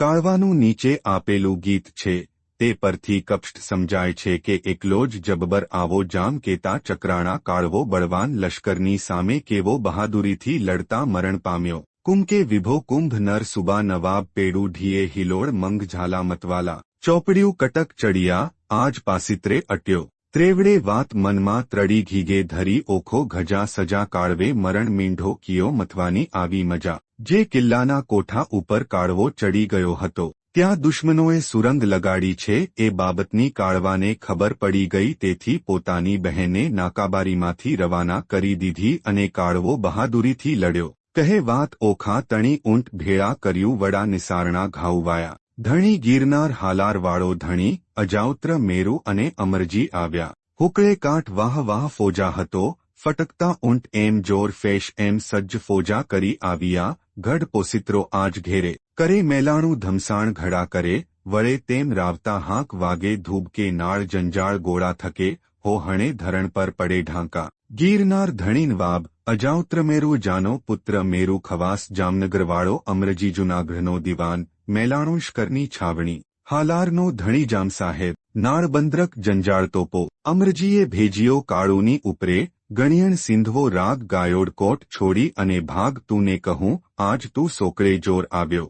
કાળવાનું નીચે આપેલું ગીત છે તે પરથી કપષ્ટ સમજાય છે કે એકલો જ જબ્બર આવો જામ કેતા ચક્રાણા કાળવો બળવાન લશ્કરની સામે કેવો બહાદુરીથી લડતા મરણ પામ્યો. કુંકે વિભો કુંભ નર સુબા નવાબ પેડુ ઢીએ હિલોળ મંગ ઝાલા મતવાલા ચોપડિયું કટક ચડિયા આજ પાસિત્રે અટ્યો. ત્રેવડે વાત મનમાં ત્રડી ઘીગે ધરી ઓખો ગજા સજા કાળવે મરણ મીંઢો કિયો મથવાની આવી મજા. જે કિલ્લાના કોઠા ઉપર કાળવો ચડી ગયો હતો ત્યાં દુશ્મનોએ સુરંગ લગાડી છે એ બાબતની કાળવાને ખબર પડી ગઈ. તેથી પોતાની બહેને નાકાબારીમાંથી રવાના કરી દીધી અને કાળવો બહાદુરીથી લડ્યો. કહે વાત ઓખા તણી ઊંટ ભેળા કર્યું વડા નિસારણા ઘાઉવાયા. ધણી ગિરનાર હાલારવાળો ધણી અજાઉત્ર મેરુ અને અમરજી આવ્યા. હુકળે કાંઠ વાહ વાહ ફોજા હતો ફટકતા ઊંટ એમ જોર ફેશ એમ સજ્જ ફોજા કરી આવ્યા. ગઢ પોસિત્રો આજ ઘેરે કરે મેલાણું ધમસાણ ઘડા કરે વળે તેમ રાવતા હાંક વાગે ધૂબકે નાળ જંજાળ ગોળા થકે હો હણે ધરણ પર પડે ઢાંકા. ગીરનાર ધણીન વાબ અજાઉત્ર મેરુ જાનો પુત્ર મેરુ ખવાસ જામનગરવાળો અમરજી જુનાગઢનો દિવાન મેલાણું શકરની છાવણી હાલારનો ધણી જામ સાહેબ નાળબંદ્રક જંજાળ તોપો. અમરજીએ ભેજીયો કાળુની ઉપરે ગણિયણ સિંધવો રાગ ગાયોડ કોટ છોડી અને ભાગ તું ને કહું આજ તું સોકળે જોર આવ્યો.